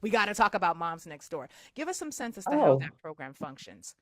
we got to talk about Moms Next Door. Give us some sense as to how Oh, that program functions.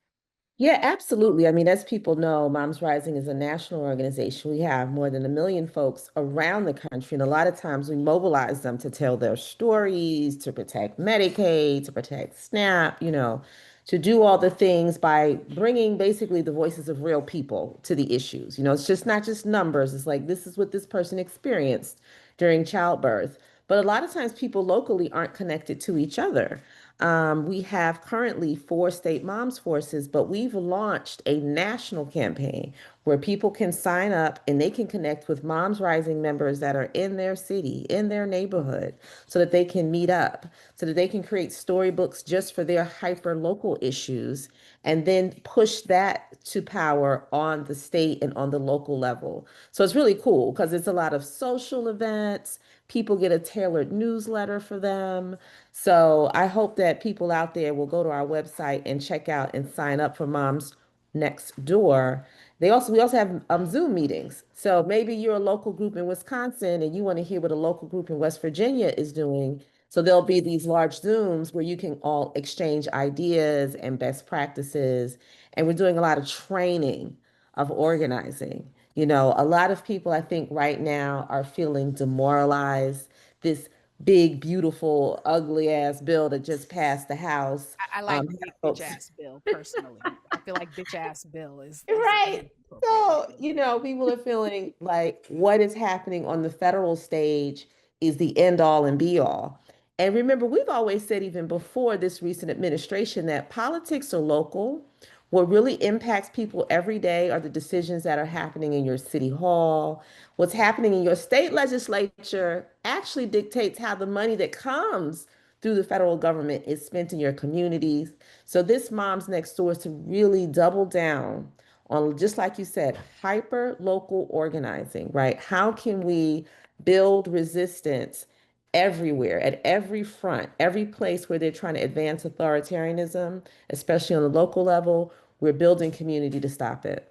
yeah, absolutely. I mean, as people know, Moms Rising is a national organization. We have more than 1 million folks around the country, and a lot of times we mobilize them to tell their stories, to protect Medicaid, to protect SNAP, to do all the things by bringing basically the voices of real people to the issues. It's just not just numbers. It's like, this is what this person experienced during childbirth. But a lot of times people locally aren't connected to each other. We have currently 4 state moms forces, but we've launched a national campaign where people can sign up and they can connect with Moms Rising members that are in their city, in their neighborhood, so that they can meet up, so that they can create storybooks just for their hyper local issues, and then push that to power on the state and on the local level. So it's really cool because it's a lot of social events. People get a tailored newsletter for them. So I hope that people out there will go to our website and check out and sign up for Moms Next Door. We also have Zoom meetings. So maybe you're a local group in Wisconsin and you want to hear what a local group in West Virginia is doing. So there'll be these large Zooms where you can all exchange ideas and best practices. And we're doing a lot of training of organizing. A lot of people I think right now are feeling demoralized. This big, beautiful, ugly ass bill that just passed the House. I like big bitch Folks, ass Bill personally. I feel like bitch ass Bill is right. used appropriately. So, people are feeling like what is happening on the federal stage is the end all and be all. And remember, we've always said, even before this recent administration, that politics are local. What really impacts people every day are the decisions that are happening in your city hall. What's happening in your state legislature actually dictates how the money that comes through the federal government is spent in your communities. So, this Moms Next Door is to really double down on, just like you said, hyper local organizing, right? How can we build resistance everywhere, at every front, every place where they're trying to advance authoritarianism, especially on the local level? We're building community to stop it.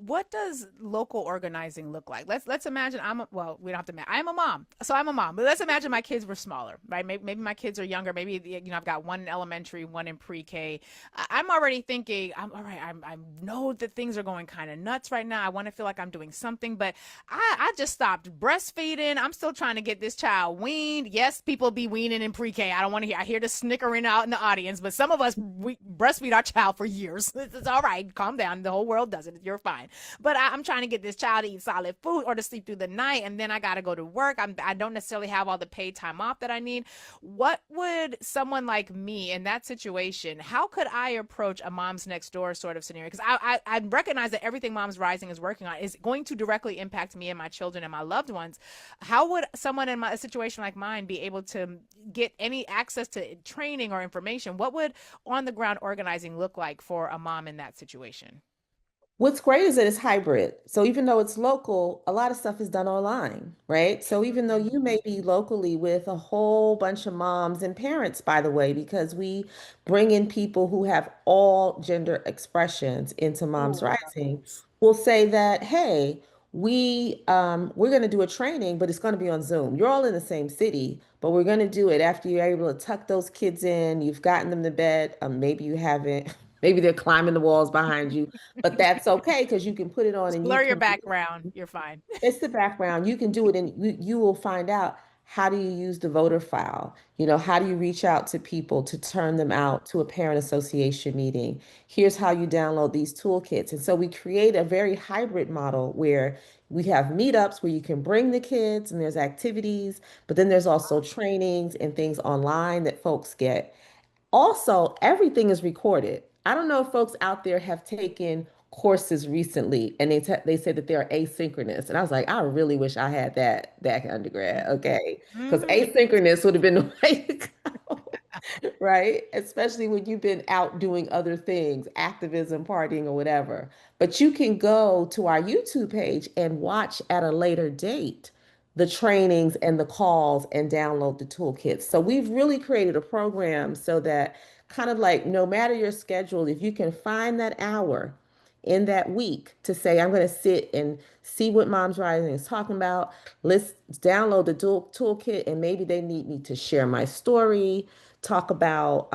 What does local organizing look like? Let's imagine well, we don't have to. I'm a mom, so I'm a mom. But let's imagine my kids were smaller, right? Maybe my kids are younger. Maybe I've got one in elementary, one in pre-K. I'm already thinking, I'm all right. I know that things are going kind of nuts right now. I want to feel like I'm doing something, but I just stopped breastfeeding. I'm still trying to get this child weaned. Yes, people be weaning in pre-K. I don't want to hear. I hear the snickering out in the audience, but some of us we breastfeed our child for years. It's all right. Calm down. The whole world does it. You're fine. But I'm trying to get this child to eat solid food or to sleep through the night, and then I got to go to work. I don't necessarily have all the paid time off that I need. What would someone like me in that situation? How could I approach a Moms Next Door sort of scenario? Because I recognize that everything Moms Rising is working on is going to directly impact me and my children and my loved ones. How would someone in a situation like mine be able to get any access to training or information? What would on the ground organizing look like for a mom in that situation? What's great is that it's hybrid. So even though it's local, a lot of stuff is done online, right? So even though you Mm. may be locally with a whole bunch of moms and parents, by the way, because we bring in people who have all gender expressions into Moms Oh, love Rising, this. we'll say that, hey, we're going to do a training, but it's going to be on Zoom. You're all in the same city, but we're going to do it after you're able to tuck those kids in. You've gotten them to bed. Maybe you haven't. Maybe they're climbing the walls behind you, but that's okay because you can put it on Just and you blur your can. background. You're fine. It's the background. You can do it, and you will find out how do you use the voter file. How do you reach out to people to turn them out to a parent association meeting? Here's how you download these toolkits. And so we create a very hybrid model where we have meetups where you can bring the kids and there's activities, but then there's also trainings and things online that folks get. Also, everything is recorded. I don't know if folks out there have taken courses recently and they said that they're asynchronous. And I was like, I really wish I had that back in undergrad. Okay. Because Mm-hmm. asynchronous would have been the way to go, right? Especially when you've been out doing other things, activism, partying, or whatever. But you can go to our YouTube page and watch at a later date the trainings and the calls and download the toolkits. So we've really created a program so that, kind of like, no matter your schedule, if you can find that hour in that week to say, I'm going to sit and see what Moms Rising is talking about. Let's download the toolkit, and maybe they need me to share my story, talk about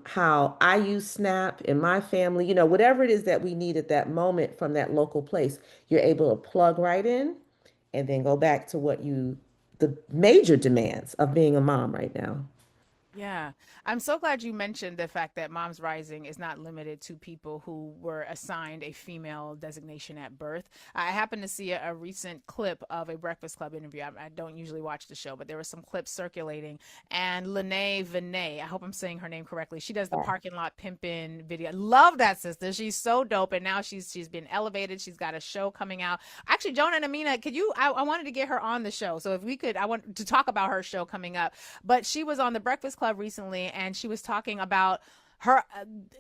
how I use Snap in my family, whatever it is that we need at that moment from that local place. You're able to plug right in and then go back to the major demands of being a mom right now. Yeah, I'm so glad you mentioned the fact that Moms Rising is not limited to people who were assigned a female designation at birth. I happened to see a recent clip of a Breakfast Club interview. I don't usually watch the show, but there were some clips circulating. And Lene Vinay, I hope I'm saying her name correctly. She does the Yeah. parking lot pimping video. Love that sister. She's so dope, and now she's been elevated. She's got a show coming out. Actually, Jonah and Amina, could you? I wanted to get her on the show, so if we could, I want to talk about her show coming up. But she was on the Breakfast Club recently, and she was talking about her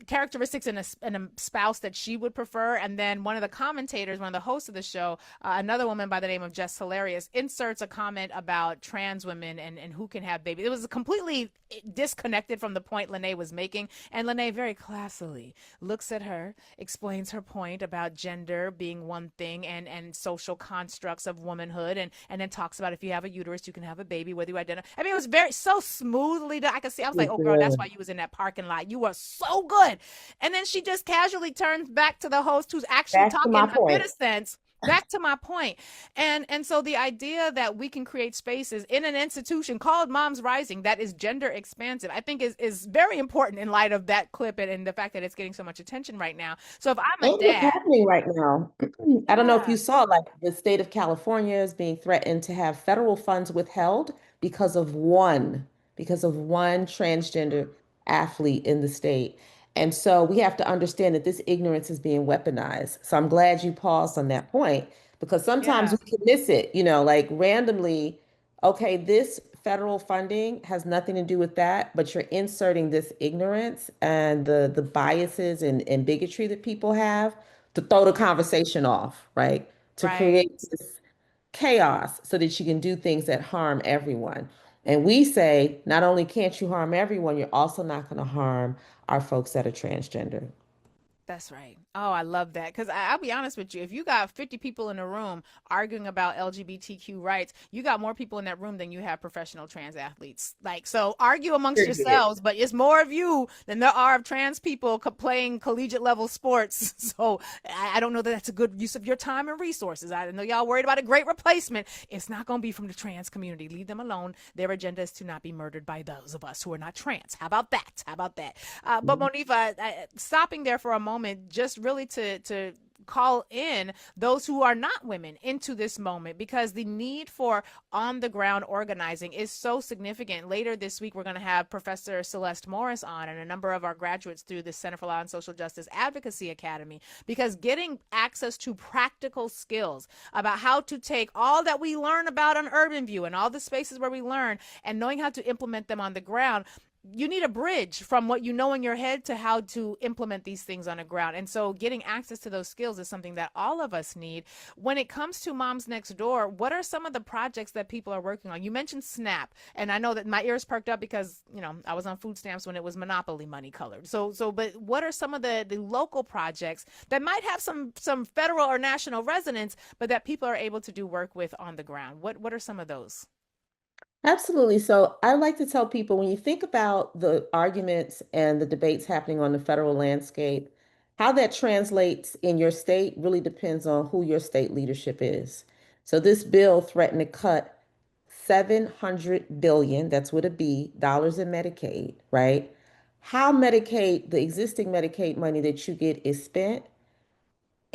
characteristics in a spouse that she would prefer. And then one of the commentators, one of the hosts of the show, another woman by the name of Jess Hilarious, inserts a comment about trans women and who can have babies. It was completely disconnected from the point Lene was making. And Lene very classily looks at her, explains her point about gender being one thing and social constructs of womanhood, and then talks about if you have a uterus, you can have a baby, whether you identify. I mean, it was very so smoothly done. I could see, I was like, oh, girl, that's why you was in that parking lot. You were so good. And then she just casually turns back to the host who's actually Back to my talking a bit point. of sense. Back to my point. And so the idea that we can create spaces in an institution called Moms Rising that is gender expansive, I think is very important in light of that clip and the fact that it's getting so much attention right now. So if I'm a And what's dad, happening right now, I don't know if yeah, you saw, like the state of California is being threatened to have federal funds withheld because of one transgender athlete in the state. And so we have to understand that this ignorance is being weaponized. So I'm glad you paused on that point because sometimes yeah, we can miss it, like randomly, okay, this federal funding has nothing to do with that, but you're inserting this ignorance and the biases and bigotry that people have to throw the conversation off, right? To create right. this chaos so that you can do things that harm everyone. And we say, not only can't you harm everyone, you're also not going to harm our folks that are transgender. That's right. Oh, I love that. Because I'll be honest with you, if you got 50 people in a room arguing about LGBTQ rights, you got more people in that room than you have professional trans athletes. Like, so argue amongst Period. yourselves, but it's more of you than there are of trans people playing collegiate level sports. So I don't know that that's a good use of your time and resources. I know y'all worried about a great replacement. It's not going to be from the trans community. Leave them alone. Their agenda is to not be murdered by those of us who are not trans. How about that? How about that? But Monifa, stopping there for a moment, just really to call in those who are not women into this moment because the need for on the ground organizing is so significant. Later this week, we're going to have Professor Celeste Morris on and a number of our graduates through the Center for Law and Social Justice Advocacy Academy because getting access to practical skills about how to take all that we learn about on Urban View and all the spaces where we learn and knowing how to implement them on the ground, you need a bridge from what you know in your head to how to implement these things on the ground. And so getting access to those skills is something that all of us need. When it comes to Moms Next Door, what are some of the projects that people are working on? You mentioned Snap, and I know that my ears perked up because, I was on food stamps when it was Monopoly money colored. But what are some of the local projects that might have some federal or national resonance, but that people are able to do work with on the ground? What are some of those? Absolutely. So I like to tell people when you think about the arguments and the debates happening on the federal landscape, how that translates in your state really depends on who your state leadership is. So this bill threatened to cut 700 billion, that's with a B, dollars in Medicaid, right? How Medicaid, the existing Medicaid money that you get is spent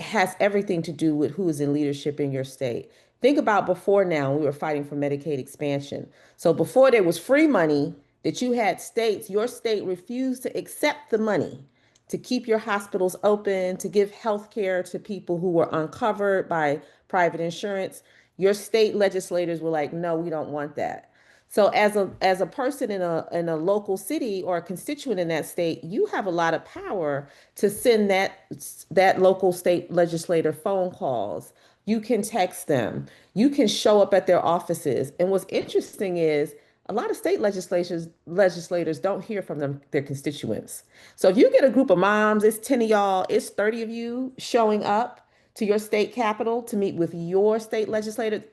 has everything to do with who is in leadership in your state. Think about before now, we were fighting for Medicaid expansion. So before there was free money that you had states, your state refused to accept the money to keep your hospitals open, to give health care to people who were uncovered by private insurance. Your state legislators were like, no, we don't want that. So as a person in a local city or a constituent in that state, you have a lot of power to send that local state legislator phone calls. You can text them. You can show up at their offices. And what's interesting is a lot of state legislators don't hear from their constituents. So if you get a group of moms, it's 10 of y'all, it's 30 of you showing up to your state capitol to meet with your state legislator,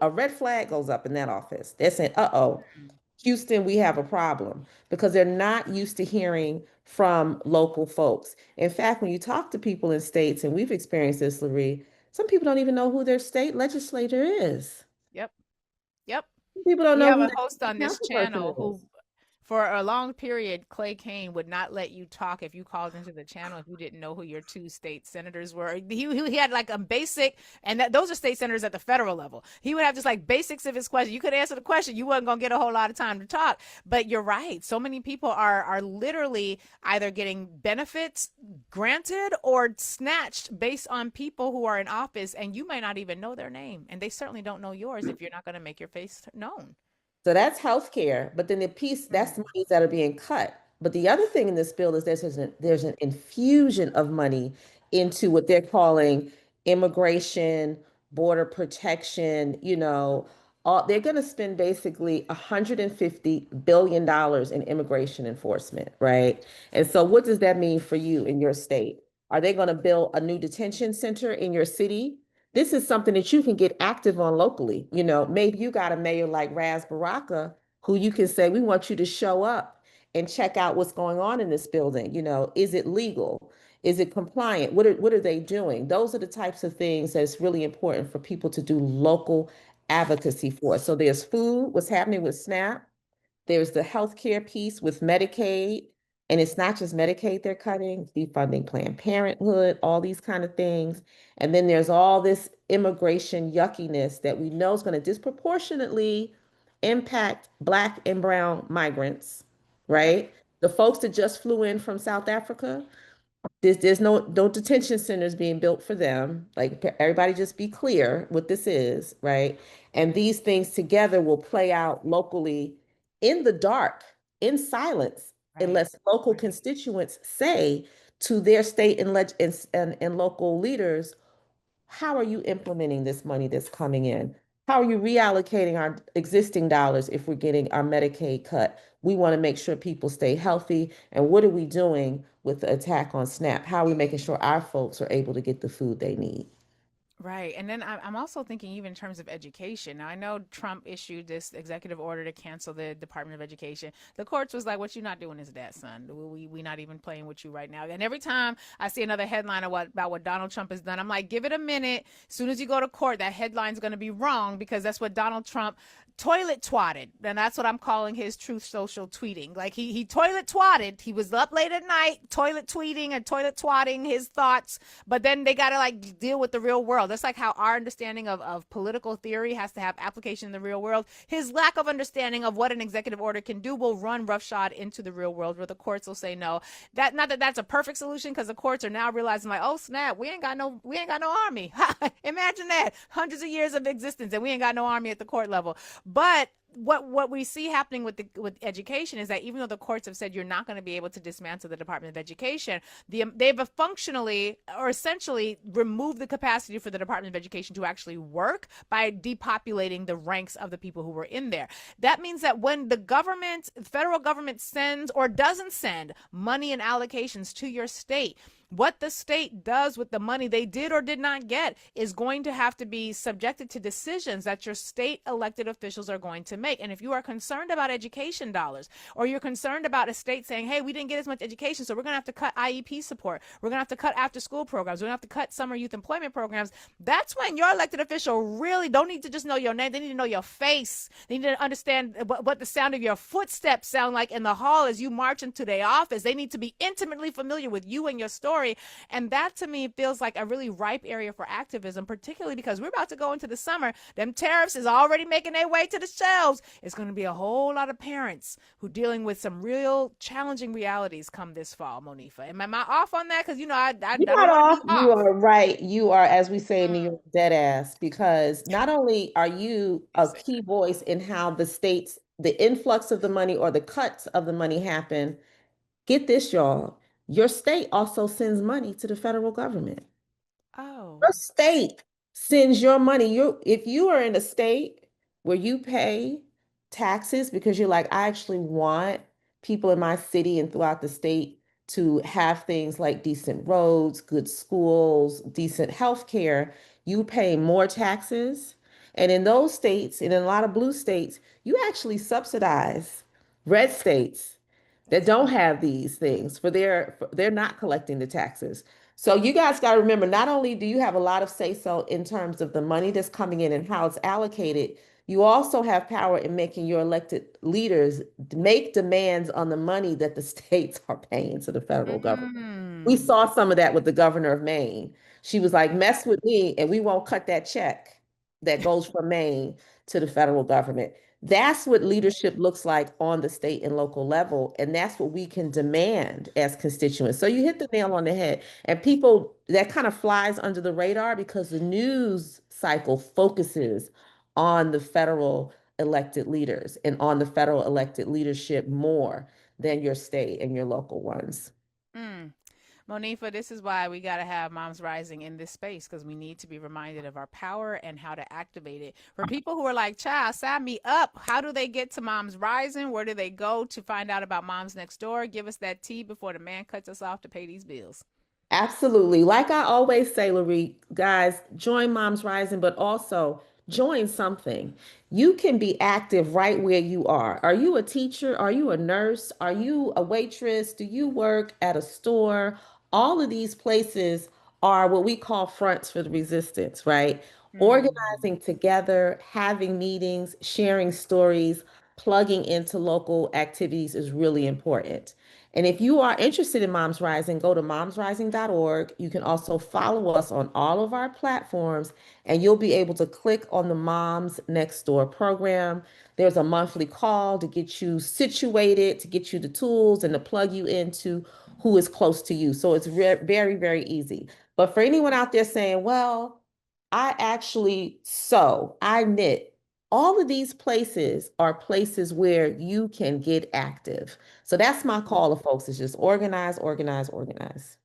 a red flag goes up in that office. They're saying, uh-oh, Houston, we have a problem because they're not used to hearing from local folks. In fact, when you talk to people in states, and we've experienced this, Lurie, some people don't even know who their state legislator is. Yep. Yep. People don't We know have who a their host on this channel councilperson who, is. for a long period, Clay Kane would not let you talk if you called into the channel if you didn't know who your two state senators were. He had like a basic, and those are state senators at the federal level. He would have just like basics of his question. You could answer the question, you wasn't gonna get a whole lot of time to talk. But you're right. So many people are literally either getting benefits granted or snatched based on people who are in office, and you may not even know their name, and they certainly don't know yours if you're not going to make your face known. So that's healthcare, but then the piece that's the Mm. monies that are being cut. But the other thing in this bill is there's an infusion of money into what they're calling immigration, border protection, they're going to spend basically $150 billion in immigration enforcement, right? And so what does that mean for you in your state? Are they going to build a new detention center in your city? This is something that you can get active on locally. Maybe you got a mayor like Raz Baraka who you can say, we want you to show up and check out what's going on in this building. Is it legal? Is it compliant? What are they doing? Those are the types of things that's really important for people to do local advocacy for. So there's food, what's happening with SNAP. There's the healthcare piece with Medicaid, and it's not just Medicaid they're cutting, defunding Planned Parenthood, all these kind of things. And then there's all this immigration yuckiness that we know is going to disproportionately impact Black and brown migrants, Yep. right? The folks that just flew in from South Africa, there's no detention centers being built for them. Like everybody just be clear what this is, right? And these things together will play out locally in the dark, in silence, Right. unless local Right. constituents say to their state and local leaders, how are you implementing this money that's coming in? How are you reallocating our existing dollars if we're getting our Medicaid cut? We want to make sure people stay healthy. And what are we doing with the attack on SNAP? How are we making sure our folks are able to get the food they need? Right. And then I'm also thinking, even in terms of education. Now, I know Trump issued this executive order to cancel the Department of Education. The courts was like, what you not doing is that, son. We not even playing with you right now. And every time I see another headline about what Donald Trump has done, I'm like, give it a minute. As soon as you go to court, that headline's going to be wrong, because that's what Donald Trump toilet twatted. And that's what I'm calling his truth social tweeting. Like he toilet twatted. He was up late at night, toilet tweeting and toilet twatting his thoughts. But then they got to like deal with the real world. That's like how our understanding of political theory has to have application in the real world. His lack of understanding of what an executive order can do will run roughshod into the real world, where the courts will say no. That, not that that's a perfect solution, because the courts are now realizing like, oh snap, we ain't got no army. Imagine that, hundreds of years of existence, and we ain't got no army at the court level. But what we see happening with education is that even though the courts have said you're not going to be able to dismantle the Department of Education, they've functionally or essentially removed the capacity for the Department of Education to actually work by depopulating the ranks of the people who were in there. That means that when the federal government sends or doesn't send money and allocations to your state, what the state does with the money they did or did not get is going to have to be subjected to decisions that your state elected officials are going to make. And if you are concerned about education dollars, or you're concerned about a state saying, hey, we didn't get as much education, so we're going to have to cut IEP support, we're going to have to cut after school programs, we're going to have to cut summer youth employment programs, that's when your elected official really don't need to just know your name. They need to know your face. They need to understand what the sound of your footsteps sound like in the hall as you march into their office. They need to be intimately familiar with you and your story. And that to me feels like a really ripe area for activism, particularly because we're about to go into the summer. Them tariffs is already making their way to the shelves. It's going to be a whole lot of parents who dealing with some real challenging realities come this fall, Monifa. Am I off on that? Because, I You're don't not want to off. be You off. are right. You are, as we say in New Mm, York, dead ass, because not only are you you a say key voice in how the influx of the money or the cuts of the money happen, get this, y'all. Your state also sends money to the federal government. that. Oh, Your state sends your money. If you are in a state where you pay taxes because you're like, I actually want people in my city and throughout the state to have things like decent roads, good schools, decent health care, you pay more taxes. And in those states, and in a lot of blue states, you actually subsidize red states that That's don't good. have these things they're not collecting the taxes. So you guys got to remember, not only do you have a lot of say so in terms of the money that's coming in and how it's allocated, you also have power in making your elected leaders make demands on the money that the states are paying to the federal government. We Mm. saw some of that with the governor of Maine. She was like, mess with me and we won't cut that check that goes from Maine to the federal government. That's what leadership looks like on the state and local level. And that's what we can demand as constituents. So you hit the nail on the head. And people, that kind of flies under the radar because the news cycle focuses on the federal elected leaders and on the federal elected leadership more than your state and your local ones. Mm. Monifa, this is why we got to have Moms Rising in this space because we need to be reminded of our power and how to activate it. For people who are like, child, sign me up, how do they get to Moms Rising? Where do they go to find out about Moms Next Door? Give us that tea before the man cuts us off to pay these bills. Absolutely. Like I always say, Lurie, guys, join Moms Rising, but also join something. You can be active right where you are. Are you a teacher? Are you a nurse? Are you a waitress? Do you work at a store? All of these places are what we call fronts for the resistance, right? Mm. Organizing together, having meetings, sharing stories, plugging into local activities is really important. And if you are interested in Moms Rising, go to momsrising.org. You can also follow us on all of our platforms, and you'll be able to click on the Moms Next Door program. There's a monthly call to get you situated, to get you the tools, and to plug you into who is close to you. So it's very, very easy. But for anyone out there saying, well, I actually sew, I knit, all of these places are places where you can get active. So that's my call to folks is just organize, organize, organize.